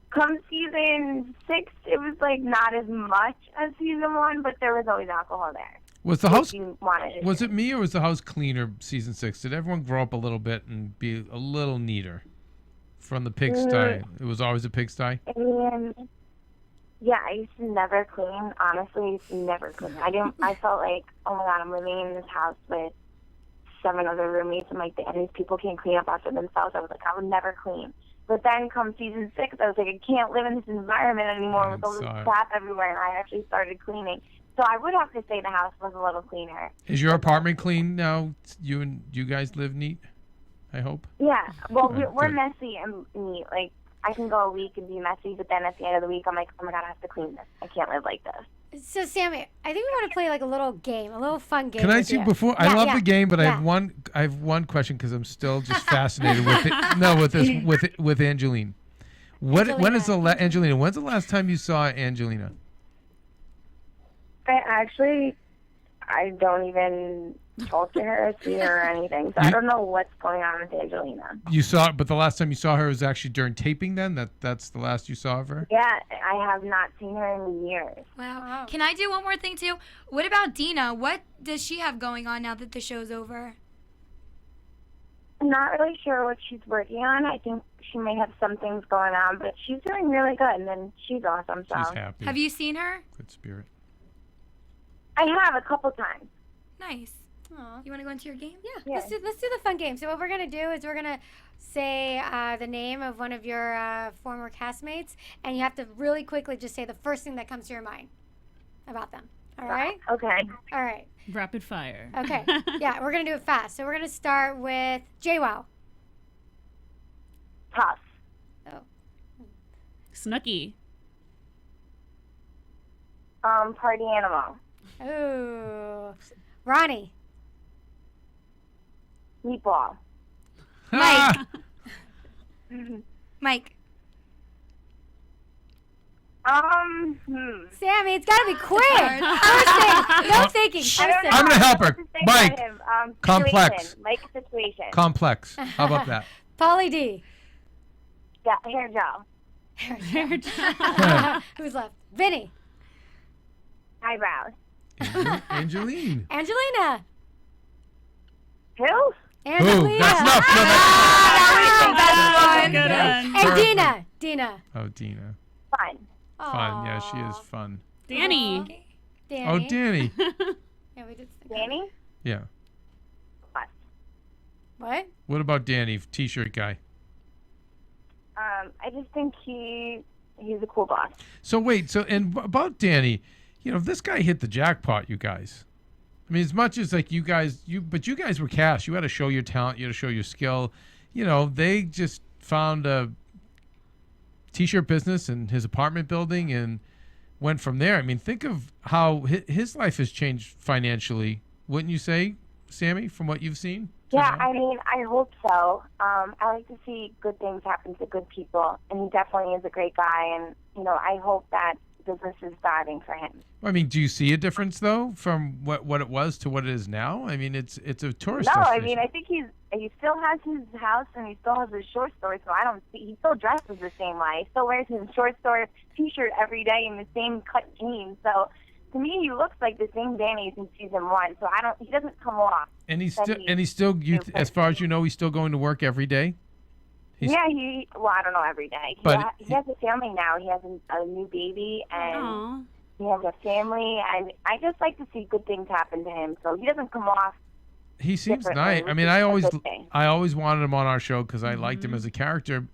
Come season 6, it was like not as much as season 1, but there was always alcohol there. Was the house? Was it me, or was the house cleaner season 6? Did everyone grow up a little bit and be a little neater? From the pigsty. It was always a pigsty? Yeah, I used to never clean. Honestly, I used to never clean. I felt like, oh my God, I'm living in this house with 7 other roommates, and and these people can't clean up after themselves. I was like, I would never clean. But then come season 6, I was like, I can't live in this environment anymore with all this crap everywhere, and I actually started cleaning. So I would have to say the house was a little cleaner. Is your apartment clean now? You guys live neat? I hope. Yeah. Well, we're messy and neat. Like, I can go a week and be messy, but then at the end of the week, I'm like, oh my God, I have to clean this. I can't live like this. So, Sammi, I think we want to play like a little game, a little fun game. Can I see before? I love the game, but I have one question because I'm still just fascinated with it. No, with Angeline. When is Angelina? When's the last time you saw Angelina? I don't even talk to her, see her, or anything. So I don't know what's going on with Angelina. You saw, but the last time you saw her was actually during taping. Then that's the last you saw of her. Yeah, I have not seen her in years. Wow. Can I do one more thing too? What about Dina? What does she have going on now that the show's over? I'm not really sure what she's working on. I think she may have some things going on, but she's doing really good, and then she's awesome. So. She's happy. Have you seen her? Good spirit. I have a couple times. Nice. Aww. You want to go into your game? Yeah. Let's do the fun game. So what we're going to do is we're going to say the name of one of your former castmates, and you have to really quickly just say the first thing that comes to your mind about them. All right? Okay. All right. Rapid fire. Okay. Yeah, we're going to do it fast. So we're going to start with KWoww. Tough. Oh. Snooki. Party animal. Ooh. Ronnie. Meatball. Mike. Mike. Sammi, it's got to be quick. No thinking. I'm going to help her. Mike. Complex. Mike situation. Complex. How about that? Pauly D. Yeah, hair gel. Hair gel. Who's left? Vinny. Eyebrows. Angeline. Angelina. Who? Angelina. That's enough. No, That's one. Good one. And Dina. Dina. Oh, Dina. Fun. Fun. Yeah, she is fun. Danny. Danny. Oh, Danny. Yeah, we did. Danny? Yeah. What? What about Danny, T-shirt guy? I just think he's a cool boss. So wait, and about Danny, if this guy hit the jackpot, you guys. I mean, as much as like you guys were cast. You had to show your talent. You had to show your skill. They just found a T-shirt business in his apartment building and went from there. I mean, think of how his life has changed financially, wouldn't you say, Sammi, from what you've seen? Yeah, know? I mean, I hope so. I like to see good things happen to good people, and he definitely is a great guy, and, I hope that business is thriving for him. I mean, do you see a difference though from what it was to what it is now? I mean, it's a tourist No, I destination. mean, I think he still has his house, and he still has his short story, so I don't see, he still dresses the same way. He still wears his short story t-shirt every day in the same cut jeans, so to me, he looks like the same Danny since season 1, so he doesn't come off. And he's still as far as you know, he's still going to work every day? Yeah, I don't know every day. He has a family now. He has a new baby, and Aw. he has a family, and I just like to see good things happen to him, so he doesn't come off. He seems differently, nice. I which mean, is I a good thing. always wanted him on our show because I liked him as a character.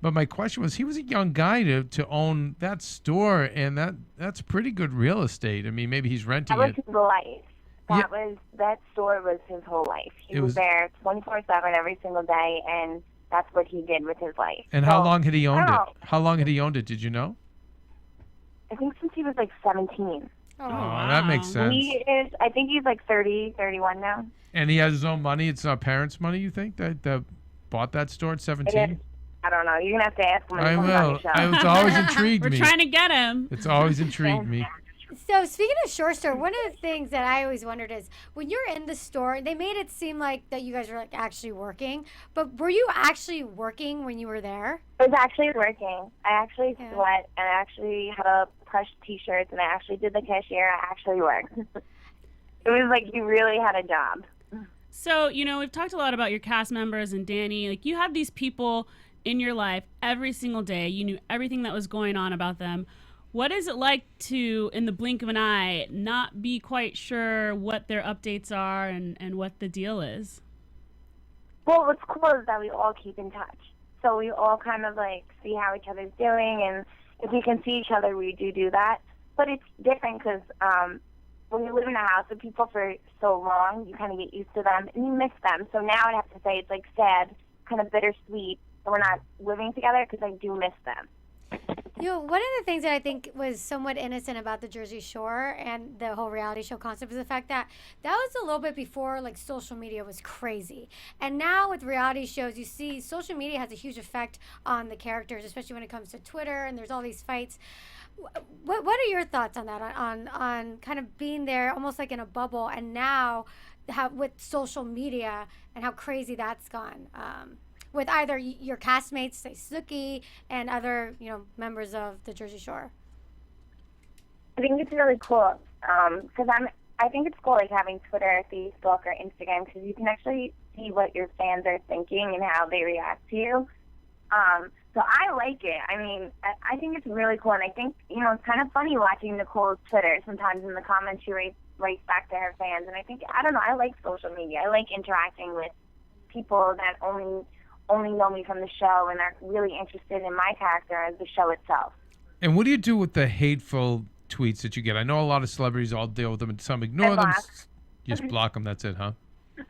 But my question was, he was a young guy to own that store, and that's pretty good real estate. I mean, maybe he's renting That was it. his life. That store was his whole life. He was there 24/7 every single day, and that's what he did with his life. And So, how long had he owned I don't it? know. How long had he owned it? Did you know? I think since he was like 17. Oh, that makes sense. I think he's like 30, 31 now. And he has his own money. It's not parents' money. You think that bought that store at 17? I don't know. You're gonna have to ask him when he I comes on will. the show. It's always intrigued We're me. trying to get him. It's always intrigued me. So speaking of short store, one of the things that I always wondered is when you're in the store, they made it seem like that you guys were like actually working, but were you actually working when you were there? I was actually working. I actually sweat, and I actually had to press T-shirts, and I actually did the cashier. I actually worked. It was like you really had a job. So, we've talked a lot about your cast members and Danny. Like, you have these people in your life every single day. You knew everything that was going on about them. What is it like to, in the blink of an eye, not be quite sure what their updates are and what the deal is? Well, what's cool is that we all keep in touch. So we all kind of like see how each other's doing, and if we can see each other, we do that. But it's different because when you live in a house with people for so long, you kind of get used to them and you miss them. So now I have to say it's like sad, kind of bittersweet that we're not living together because I do miss them. One of the things that I think was somewhat innocent about the Jersey Shore and the whole reality show concept is the fact that was a little bit before like social media was crazy. And now with reality shows, you see social media has a huge effect on the characters, especially when it comes to Twitter and there's all these fights. What are your thoughts on that, on kind of being there almost like in a bubble, and now with social media and how crazy that's gone? With either your castmates, say Suki, and other members of the Jersey Shore. I think it's really cool because I think it's cool like having Twitter, Facebook, or Instagram because you can actually see what your fans are thinking and how they react to you. So I like it. I mean, I think it's really cool, and I think it's kind of funny watching Nicole's Twitter. Sometimes in the comments she writes back to her fans, and I don't know. I like social media. I like interacting with people that only know me from the show and are really interested in my character as the show itself. And what do you do with the hateful tweets that you get? I know a lot of celebrities all deal with them, and some ignore them. Just block them. That's it, huh?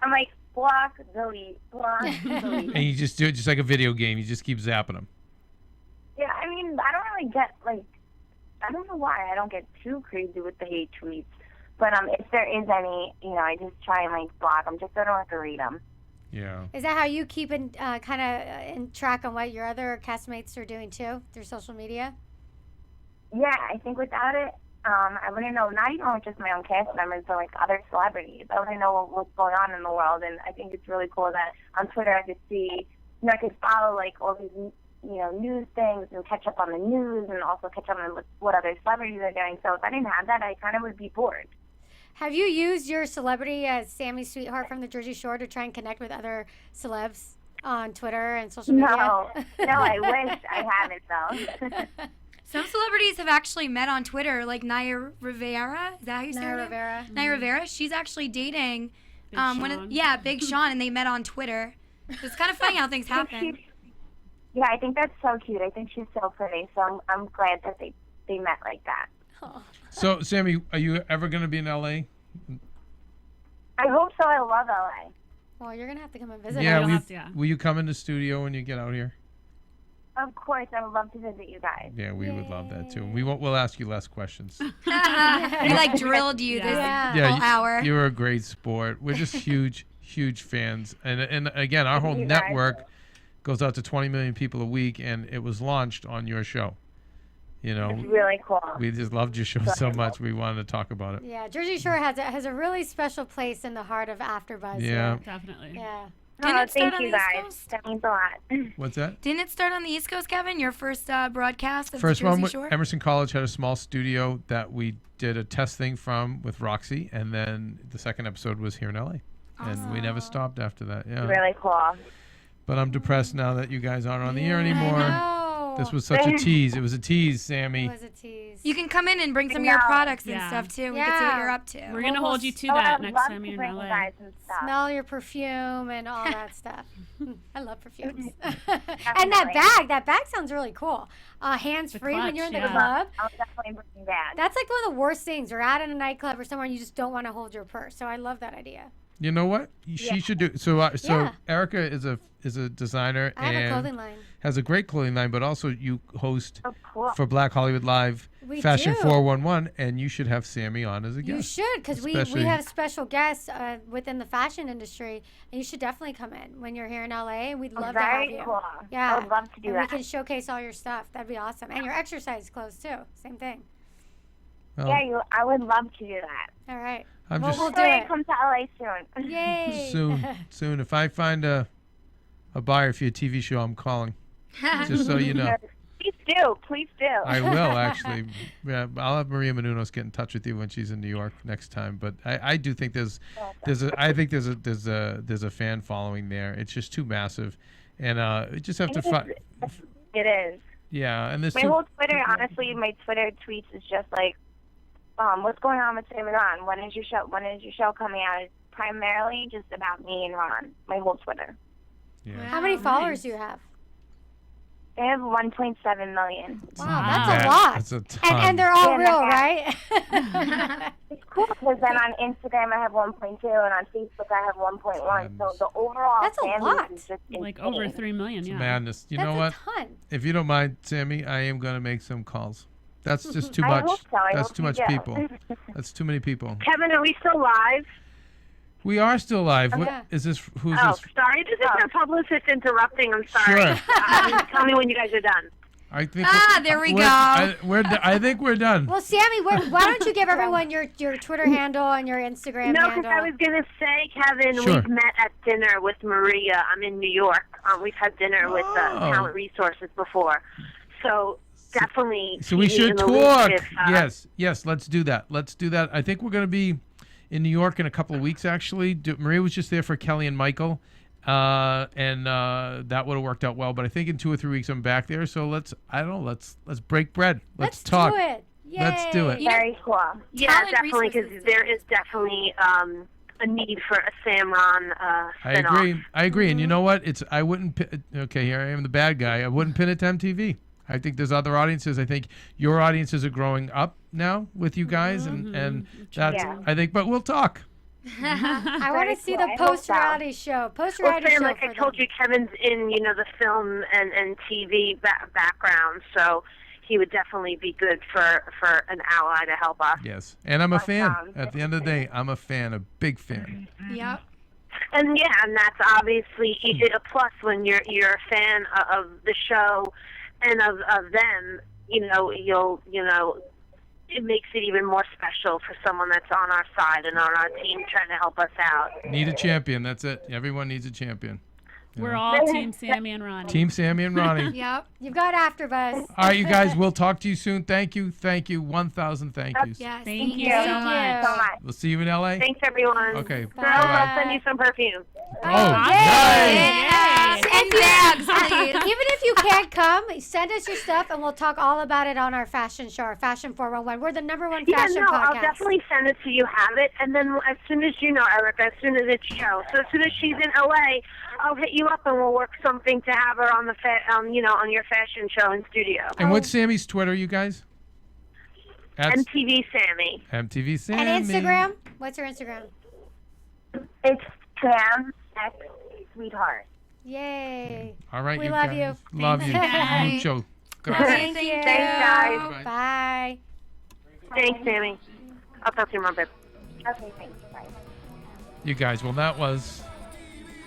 I'm like, block, delete, block, delete. And you just do it just like a video game. You just keep zapping them. Yeah, I mean, I don't really get, I don't know why I don't get too crazy with the hate tweets. But if there is any, I just try and, block them just so I don't have to read them. Yeah. Is that how you keep in kind of in track on what your other castmates are doing too through social media? Yeah, I think without it, I wouldn't know, not even with just my own cast members, but other celebrities. I wouldn't know what's going on in the world, and I think it's really cool that on Twitter I could see, I could follow all these, news things and catch up on the news and also catch up on what other celebrities are doing. So if I didn't have that, I kind of would be bored. Have you used your celebrity as Sammy Sweetheart from the Jersey Shore to try and connect with other celebs on Twitter and social media? No, I wish I hadn't though. Some celebrities have actually met on Twitter, like Naya Rivera. Is that how you say her name? Rivera. Naya Rivera. She's actually dating Sean. Big Sean, and they met on Twitter. It's kind of funny how things happen. Yeah, I think that's so cute. I think she's so pretty. So I'm glad that they met like that. Oh. So, Sammy, are you ever going to be in L.A.? I hope so. I love LA. Well, you're going to have to come and visit. Yeah, Yeah. Will you come in the studio when you get out here? Of course, I would love to visit you guys. Yeah, we would love that too. We'll ask you less questions. We drilled you this whole hour. You're a great sport. We're just huge huge fans. And again, our whole You guys. network goes out to 20 million people a week, and it was launched on your show. You know, It's really cool. we just loved your show so much. We wanted to talk about it. Yeah, Jersey Shore has a really special place in the heart of AfterBuzz. Yeah. Definitely. Yeah. Didn't it start Thank on you the East guys. Coast? That means a lot. What's that? Didn't it start on the East Coast, Kevin? Your first broadcast of First the Jersey one, Shore? Emerson College had a small studio that we did a test thing from with Roxy, and then the second episode was here in LA. And we never stopped after that. Yeah. Really cool. But I'm depressed now that you guys aren't on the air I anymore. know. This was such a tease. It was a tease, Sammy. It was a tease. You can come in and bring some of your No. products and Yeah. stuff too. We can see what Yeah. you're up to. We're going to hold you to Oh, that I'd next love time to you're bring in you LA. guys some stuff. Smell your perfume and all that stuff. I love perfumes. and Definitely. that bag sounds really cool. Hands free when clutch, you're in the yeah. club. I'll definitely bring that. That's like one of the worst things. You're out in a nightclub or somewhere and you just don't want to hold your purse. So I love that idea. You know what? She should do. So Yeah. Erika is a designer I have a and clothing line. has a great clothing line, but also you host Oh, cool. for Black Hollywood Live We Fashion do. 411, and you should have Sammy on as a You guest. should, because we Especially- have special guests within the fashion industry, and you should definitely come in when you're here in LA. And we'd love to have Very you. cool. Yeah, I would love to do and that. we can showcase all your stuff. That'd be awesome, and your exercise clothes too. Same thing. Well, Yeah, I would love to do that. All right. I'm Well, just we'll do Hopefully it. come to LA soon. Yay! soon. If I find a buyer for your TV show, I'm calling. Just so you know. Please do. Please do. I will actually. Yeah, I'll have Maria Menounos get in touch with you when she's in New York next time. But I do think there's a fan following there. It's just too massive, and we just have to find. It is. Yeah, and there's My too. whole Twitter, honestly, my Twitter tweets is just like, what's going on with Sam and Ron? When is your show coming out? It's primarily just about me and Ron. My whole Twitter. Yeah. How many followers do you have? They have 1.7 million. Wow, that's a lot. That's a ton. And they're all Yeah, real, okay. right? It's cool because then on Instagram I have 1.2 and on Facebook I have 1.1. So the overall That's a fan lot. base is just Like insane. over 3 million, It's yeah. madness. You That's know what? a ton. If you don't mind, Sammy, I am gonna make some calls. That's just too I much. hope so. I That's hope too you much do. people. That's too many people. Kevin, are we still live? We are still live. What Yeah. is this? Who's Oh, this? sorry. This is our publicist interrupting. I'm sorry. Sure. Tell me when you guys are done. I think. There we go. I think we're done. Well, Sammy, why don't you give everyone your Twitter handle and your Instagram No, handle? because I was going to say, Kevin, Sure. we've met at dinner with Maria. I'm in New York. We've had dinner with Talent Resources before. So definitely. So we keep me in should the loop talk. if, Yes. Let's do that. I think we're going to be in New York in a couple of weeks. Actually, Maria was just there for Kelly and Michael, and that would have worked out well. But I think in 2 or 3 weeks I'm back there. So let's break bread. Let's talk. do it. Yay. Let's do it. Very cool. Yeah, Talent definitely, because Resources. there is definitely a need for a Sam Ron spinoff. I agree. And you know what? I wouldn't. Okay, here I am, the bad guy. I wouldn't pin it to MTV. I think there's other audiences. I think your audiences are growing up now with you guys, and that's. Yeah. I think, but we'll talk. I want to see cool. the I hope post so. reality show. Post Well, reality Sam, show. like I for told them. you, Kevin's in, the film and TV background, so he would definitely be good for an ally to help us. Yes, and I'm a fan. Awesome. At the end of the day, I'm a fan, a big fan. Yep. And yeah, and that's obviously a plus when you're a fan of the show and of them. It makes it even more special for someone that's on our side and on our team trying to help us out. Need a champion. That's it. Everyone needs a champion. We're all Team Sammy and Ronnie. Team Sammy and Ronnie. Yep. You've got AfterBuzz. All right, you guys. We'll talk to you soon. Thank you. 1,000 thank yous. Yes. Thank you Thank so you much. so much. We'll see you in LA. Thanks, everyone. Okay. Girls, Bye. I'll send you some perfume. Oh, Yes. nice. And bags, please. Even if you can't come, send us your stuff and we'll talk all about it on our fashion show, our Fashion 411. We're the #1 Yeah, fashion no, podcast. I'll definitely send it to you, have it, and then as soon as you know, Erika, as soon as it's show. So as soon as she's in LA, I'll hit you up and we'll work something to have her on the on your fashion show in studio. And what's Sammy's Twitter, you guys? That's MTV Sammy. MTV Sammy. And Instagram? What's your Instagram? It's Sam X Sweetheart. Yay. All right, We you love guys. you. Love you. Thanks. Mucho. Thank you. Thanks, guys. Bye. Bye. Thanks, Sammy. I'll talk to you more, babe. Okay, thanks. Bye. You guys, well, that was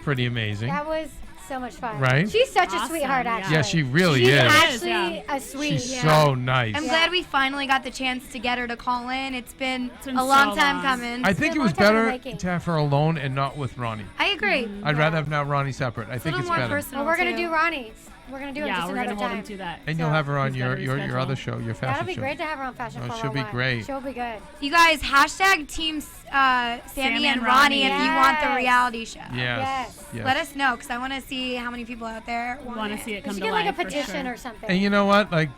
pretty amazing. That was so much fun. Right? She's such a Awesome, sweetheart, yeah. actually. Yeah, she really She's is. actually a sweet. She's so nice. I'm glad we finally got the chance to get her to call in. It's been been a long so time long. coming. I think it been a was long time in the better making. to have her alone and not with Ronnie. I agree. I'd rather have now Ronnie separate. I It's a think little it's more better. personal. Well, we're gonna too. do Ronnie's. We're gonna do it Yeah, just we're another gonna hold time. him to that. And So- you'll have her on He's got your her other schedule. show, your fashion That'll be show. great to have her on Fashion Oh, 401. she'll be great. She'll be good. You guys, hashtag Team Sammy and Ronnie if you want the Yes. reality show. Yes. Yes. Let us know because I want to see how many people out there Want to see it We come should to get like a life for petition sure. or something. And you know what? Like,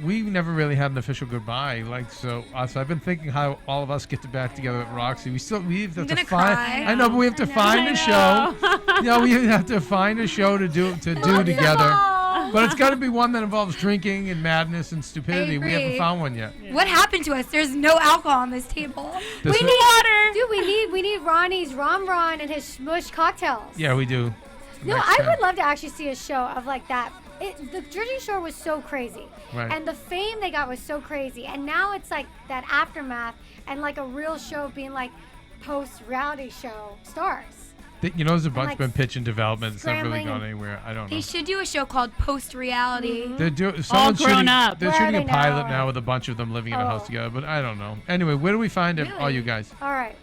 we never really had an official goodbye. Like, so I've been thinking how all of us get to back together with Roxy. We have to gonna find. cry. I know, but we have to find a show. We have to find a show to do together. But it's got to be one that involves drinking and madness and stupidity. We haven't agree. found one yet. What happened to us? There's no alcohol on this table. This we is- need water. Dude, we need Ronnie's Ron and his smush cocktails. Yeah, we do. No, Next I time. would love to actually see a show of like that. The Jersey Shore was so crazy. Right. And the fame they got was so crazy. And now it's like that aftermath and like a real show being like post-reality show stars. You know, there's a bunch like, been pitch and development. It's not really scrambling gone and- anywhere. I don't know. They should do a show called Post Reality. Someone's grown shooting, up. They're Where shooting are a they pilot now? now with a bunch of them living in a house Oh. together, but I don't know. Anyway, where do we find it, all you guys? All right.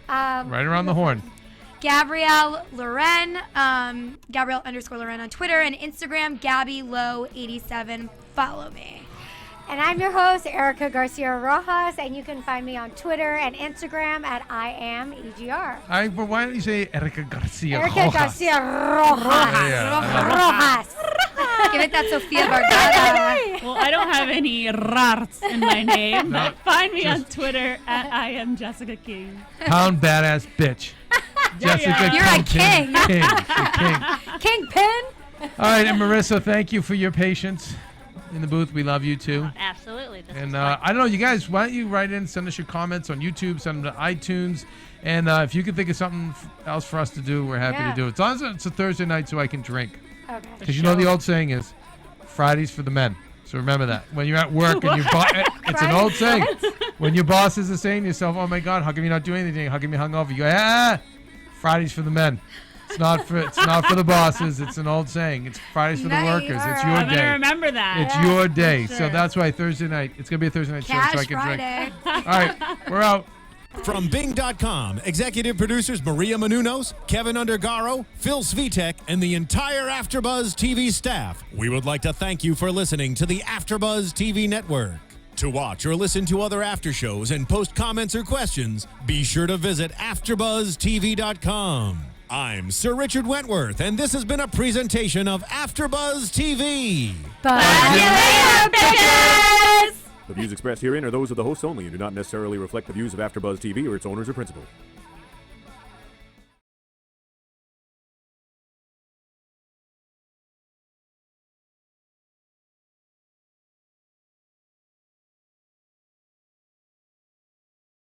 Right around the horn. Gabrielle Loren, Gabrielle _ Loren on Twitter and Instagram, GabbyLow87. Follow me. And I'm your host, Erika Garcia Rojas, and you can find me on Twitter and Instagram at IamEGR. But why don't you say Erika Garcia Erika Rojas? Garcia Rojas. Rojas. Give it that Sofia Vergara. Well, I don't have any rarts in my name. No, Find me on Twitter at I am Jessica King. Pound badass bitch. Jessica You're a King. king. King. Kingpin. All right, and Marissa, thank you for your patience in the booth. We love you too. Absolutely. This And is fun. I don't know, you guys, why don't you write in, send us your comments on YouTube, send them to iTunes. And if you can think of something else for us to do, we're happy Yeah. to do it. As long as it's a Thursday night so I can drink. Okay. Because you know the old saying is, Friday's for the men. So remember that. When you're at work and your boss, it's an old saying. When your bosses are saying to yourself, oh my God, how come you're not doing anything? How come you're hungover? You go, Friday's for the men. It's not for the bosses. It's an old saying. It's Fridays for the Nice. workers. It's All your I'm going to day. remember that. It's your day. for So sure. that's why Thursday night, it's going to be a Thursday night show so I Cash can Friday. drink. All right, we're out. From Bing.com, executive producers Maria Menounos, Keven Undergaro, Phil Svitek, and the entire AfterBuzz TV staff, we would like to thank you for listening to the AfterBuzz TV network. To watch or listen to other after shows and post comments or questions, be sure to visit AfterBuzzTV.com. I'm Sir Richard Wentworth, and this has been a presentation of AfterBuzz TV. The views expressed herein are those of the hosts only and do not necessarily reflect the views of AfterBuzz TV or its owners or principals.